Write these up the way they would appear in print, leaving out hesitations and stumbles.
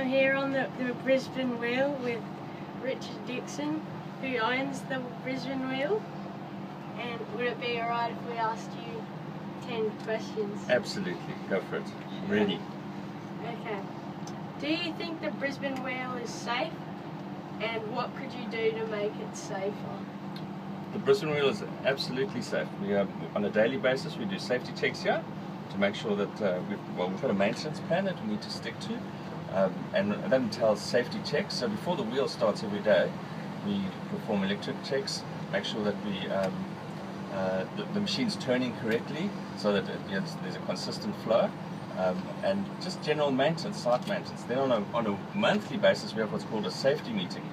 I'm here on the Brisbane Wheel with Richard Dixon, who owns the Brisbane Wheel. And would it be alright if we asked you 10 questions? Absolutely, go for it. Ready. Okay. Do you think the Brisbane Wheel is safe? And what could you do to make it safer? The Brisbane Wheel is absolutely safe. We on a daily basis we do safety checks here to make sure that we've got a maintenance plan that we need to stick to, and that entails safety checks. So before the wheel starts every day, we perform electric checks, make sure that the machine's turning correctly so that there's a consistent flow, and just general maintenance, site maintenance. Then on a monthly basis we have what's called a safety meeting.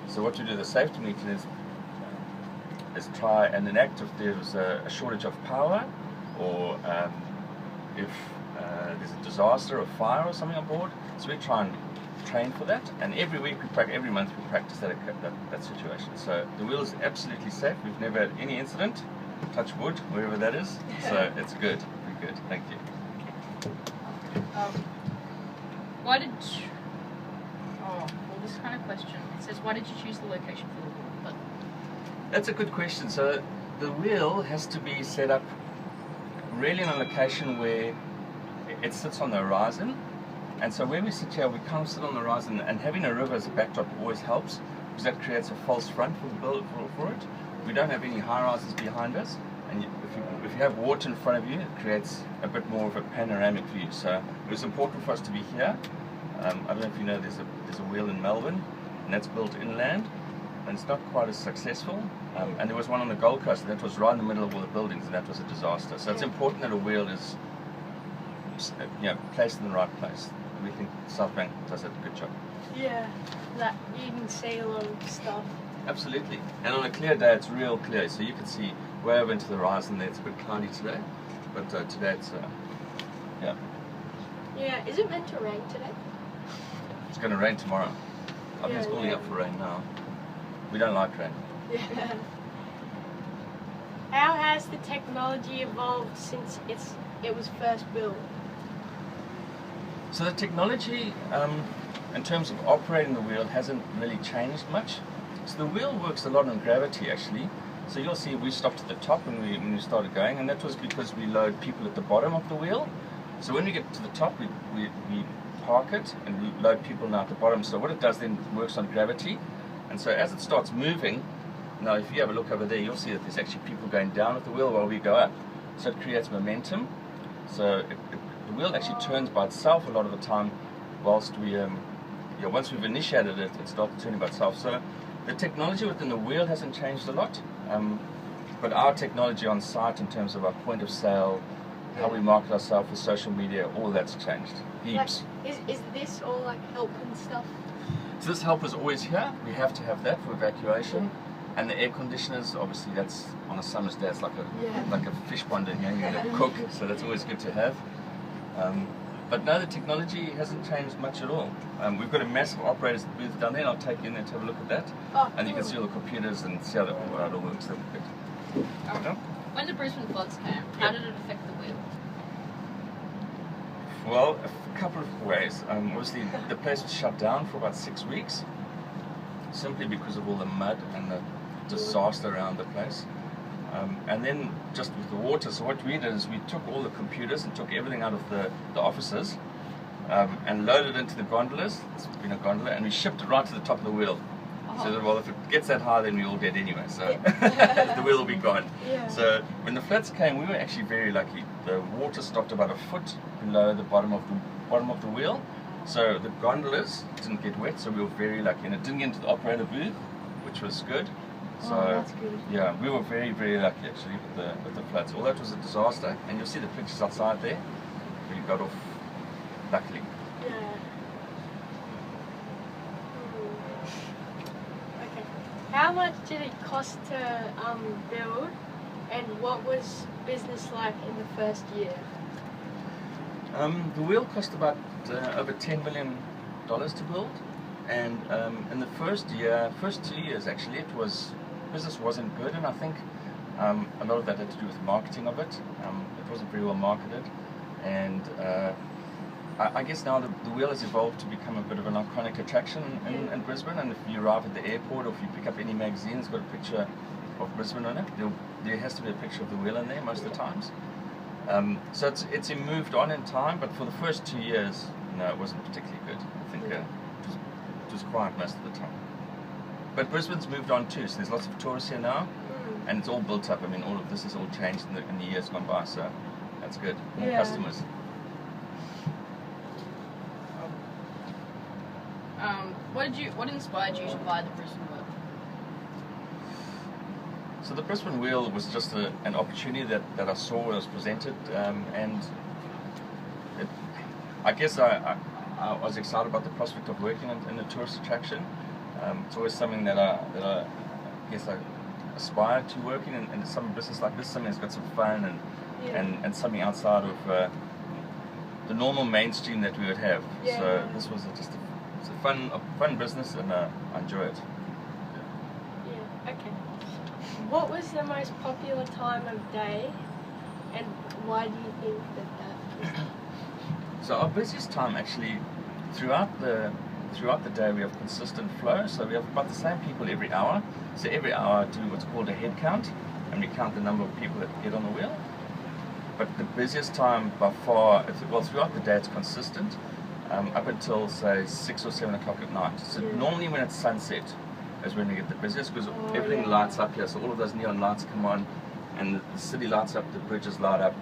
So what we do at the safety meeting is try and enact if there's a shortage of power, or if there's a disaster or fire or something on board. So we try and train for that, and every month we practice that situation. So the wheel is absolutely safe. We've never had any incident, touch wood, wherever that is. So it's good, very good. Thank you. This kind of question. It says, why did you choose the location for the wheel? But that's a good question. So the wheel has to be set up really in a location where it sits on the horizon. And so where we sit here, we kind of sit on the horizon, and having a river as a backdrop always helps, because that creates a false front for it. We don't have any high rises behind us, and if you have water in front of you, it creates a bit more of a panoramic view. So it was important for us to be here. I don't know if you know, there's a wheel in Melbourne, and that's built inland, and it's not quite as successful. And there was one on the Gold Coast, and that was right in the middle of all the buildings, and that was a disaster. So it's important that a wheel is placed in the right place. We think Southbank does a good job. Yeah, that you can see a lot of stuff. Absolutely. And on a clear day, it's real clear. So you can see way over into the horizon there. It's a bit cloudy today, but today it's, yeah. Yeah, is it meant to rain today? It's going to rain tomorrow. I think it's building up for rain now. We don't like rain. Yeah. How has the technology evolved since it was first built? So the technology, in terms of operating the wheel, hasn't really changed much. So the wheel works a lot on gravity, actually. So you'll see we stopped at the top when we started going, and that was because we load people at the bottom of the wheel. So when we get to the top, we park it and we load people now at the bottom. So what it does then works on gravity, and so as it starts moving, now if you have a look over there, you'll see that there's actually people going down at the wheel while we go up. So it creates momentum. So the wheel actually turns by itself a lot of the time, whilst once we've initiated it, it starts turning by itself. So the technology within the wheel hasn't changed a lot, but our technology on site in terms of our point of sale, how we market ourselves for social media, all that's changed. Heaps. Like, is this all like help and stuff? So this help is always here. We have to have that for evacuation. And the air conditioners, obviously that's on a summer's day, it's like a fish pond in here, you're going to cook, so that's always good to have. But no, the technology hasn't changed much at all. We've got a massive operators booth down there, and I'll take you in there to have a look at that. Oh, and you can see all the computers and see how it all works. When the Brisbane floods came, how did it affect the wheel? Well, a couple of ways. Obviously, the place was shut down for about 6 weeks, simply because of all the mud and the disaster around the place. And then just with the water, so what we did is we took all the computers and took everything out of the offices and loaded it into the gondolas. It's been a gondola, and we shipped it right to the top of the wheel. So that, well, if it gets that high, then we all dead anyway, so the wheel will be gone. Yeah. So when the floods came, we were actually very lucky. The water stopped about a foot below the bottom of the wheel, so the gondolas didn't get wet, so we were very lucky, and it didn't get into the operator booth, which was good. So that's good. yeah, we were very, very lucky actually with the floods. Although it was a disaster, and you'll see the pictures outside there. We got off luckily. Yeah. Okay. How much did it cost to build, and what was business like in the first year? The wheel cost about over $10 million to build, and in the first 2 years actually, business wasn't good, and I think a lot of that had to do with the marketing of it. It wasn't very well marketed, and I guess now the wheel has evolved to become a bit of an iconic attraction in Brisbane, and if you arrive at the airport or if you pick up any magazine that's got a picture of Brisbane on it, there has to be a picture of the wheel in there most of the times. So it's moved on in time, but for the first 2 years, no, it wasn't particularly good. I think it was quiet most of the time. But Brisbane's moved on too, so there's lots of tourists here now, and it's all built up. I mean, all of this has all changed in the years gone by, so that's good. More customers. What inspired you to buy the Brisbane Wheel? So the Brisbane Wheel was just an opportunity that I saw was presented, and I guess I was excited about the prospect of working in a tourist attraction. It's always something that I guess I aspire to working in some business like this, something that's got some fun and something outside of the normal mainstream that we would have. So this was just a fun business, and I enjoy it. Yeah. Okay. What was the most popular time of day, and why do you think that was? So our busiest time actually throughout the day we have consistent flow. So we have about the same people every hour. So every hour do what's called a head count, and we count the number of people that get on the wheel. But the busiest time by far, well, throughout the day it's consistent, up until say 6 or 7 o'clock at night. So normally when it's sunset is when we get the busiest, because everything lights up here. So all of those neon lights come on, and the city lights up, the bridges light up.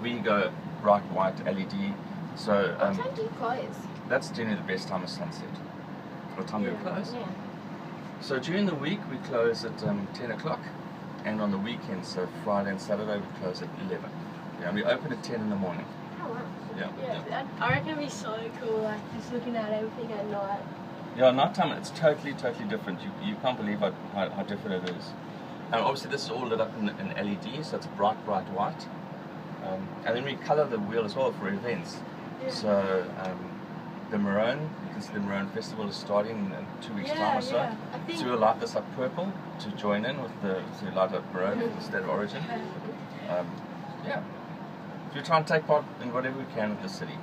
We go bright white LED. So what time do you close? that's generally the best time of sunset. What time do we close? Yeah. So during the week we close at 10 o'clock, and on the weekends, so Friday and Saturday, we close at 11. Yeah, and we open at 10 in the morning. Oh wow. Yeah. I reckon it'd be so cool, like just looking at everything at night. Yeah, nighttime it's totally different. You can't believe how different it is. And obviously this is all lit up in LED, so it's bright white. And then we colour the wheel as well for events. Yeah. So the Maroon, you can see the Maroon Festival is starting in 2 weeks' time or so. Yeah. I think So we'll light this up purple to join in with so we light up Maroon for the state of origin. Yeah. So we try and take part in whatever we can with the city.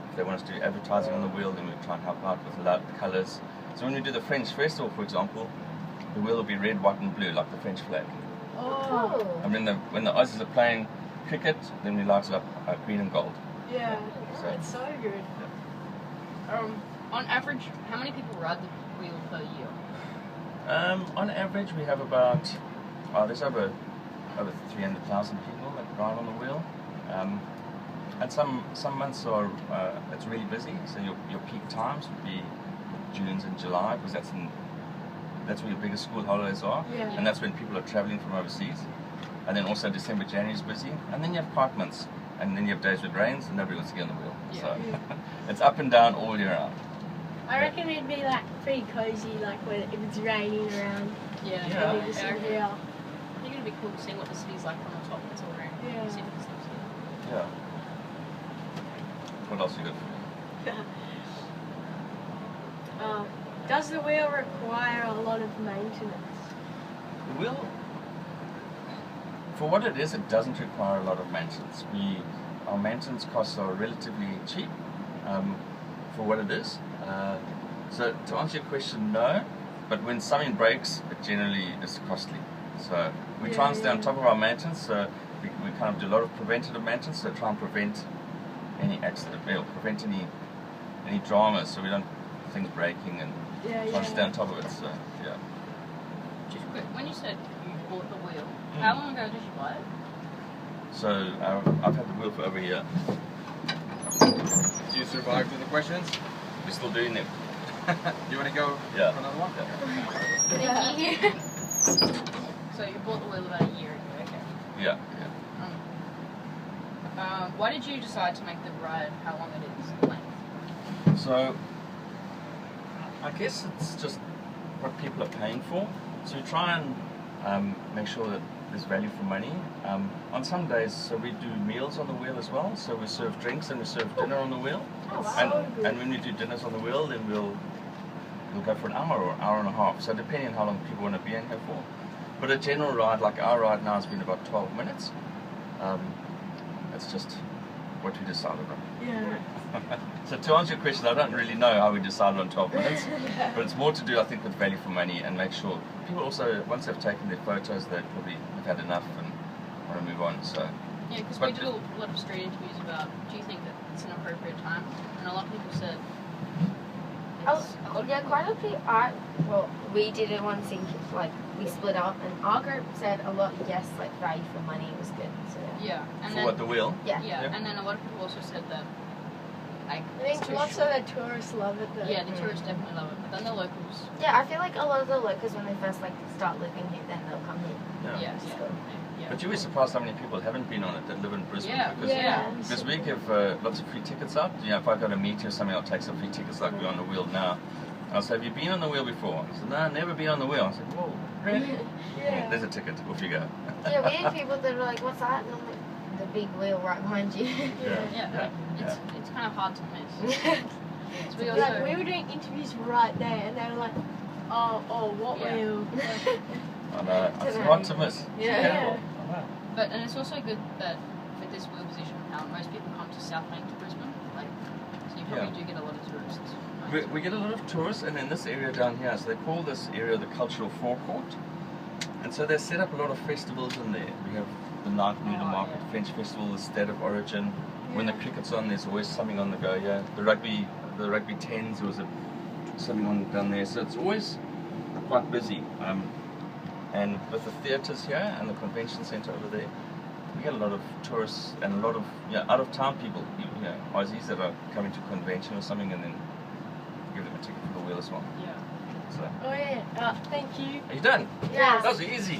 If they want us to do advertising on the wheel, then we try and help out with the colours. So when we do the French Festival, for example, the wheel will be red, white and blue, like the French flag. Oh. And when the Aussies are playing cricket, then we light it up green and gold. Yeah. So- It's so good. On average, how many people ride the wheel per year? On average, we have about there's over 300,000 people that ride on the wheel, and some months are it's really busy. So your peak times would be June's and July, because that's when your biggest school holidays are, Yeah. and that's when people are traveling from overseas. And then also December, January is busy, and then you have quiet months, and then you have days with rains, and nobody wants to get on the wheel. Yeah. So it's up and down all year round. I reckon it'd be like pretty cozy, like when if it's raining around. Yeah. Yeah. Maybe just I in here. think it'd be cool to see what the city's like from the top. It's all around. Yeah. See the stuff. Yeah. What else you got for me? Does the wheel require a lot of maintenance? The wheel, for what it is, it doesn't require a lot of maintenance. Our maintenance costs are relatively cheap for what it is. So to answer your question, no. But when something breaks, it generally is costly. So we try and stay on top of our maintenance. So we kind of do a lot of preventative maintenance. So try and prevent any accident, prevent any dramas. So we don't things breaking, and try and stay on top of it. So yeah. Just quick, when you said you bought the wheel, how long ago did you buy it? So I've had the wheel for over a year. Do you survive to the questions? We're still doing it. You want to go Yeah. for another one? Thank you. So you bought the wheel about a year ago, okay. Yeah. Why did you decide to make the ride how long it is, the length? So I guess it's just what people are paying for. So we try and make sure that there's value for money. On some days, so we do meals on the wheel as well. So we serve drinks and we serve dinner on the wheel. Oh, wow. And when we do dinners on the wheel, then we'll go for an hour or hour and a half. So depending on how long people want to be in here for. But a general ride, like our ride now, has been about 12 minutes. It's just what we decided on. Yeah. So to answer your question, I don't really know how we decided on 12 minutes, but it's more to do, I think, with value for money and make sure people also, once they've taken their photos, they probably have had enough and want to move on. So Yeah, because But we did a lot of street interviews about, do you think that it's an appropriate time? And a lot of people said, Yeah, quite a few. We did it once in, like, we split up, and our group said a lot, yes, like, value for money was good. So, yeah. And for then, what, the wheel? yeah. yeah, and then a lot of people also said that, like, I think it's too lots short. of the tourists love it though. Yeah, the tourists definitely love it, but then the locals, Yeah, I feel like a lot of the locals, when they first, like, start living here, then they'll come here. yeah. So, But you'll be surprised how many people haven't been on it that live in Brisbane. Yeah, because, Yeah. because we give lots of free tickets out. You know, if I go to meet you or something, I'll take some free tickets like we're on the wheel now. I'll say, have you been on the wheel before? I said, no, never been on the wheel. I said, whoa, really? Yeah. There's a ticket, off you go. yeah, we had people that were like, what's that? And I'm like, the big wheel right behind you. yeah. It's kind of hard to miss. So we Like also, we were doing interviews right there, and they were like, "Oh, what Yeah. wheel?" I know, it's hard to miss. It's Yeah. terrible. I know. but and it's also good that with this wheel position, how most people come to South Bank to Brisbane, like, so you probably do get a lot of tourists. We get a lot of tourists, and in this area down here, so they call this area the cultural forecourt. And so they set up a lot of festivals in there. We have the Night Noodle Market, yeah. French Festival, the State of Origin. When the cricket's on, there's always something on the go. Yeah, the rugby 10s, there was something on down there. So it's always quite busy. And with the theatres here and the convention centre over there, we get a lot of tourists and a lot of out of town people, Aussies that are coming to a convention or something, and then give them a ticket for the wheel as well. Yeah. So, Oh yeah. Thank you. are you done? Yeah. That was easy.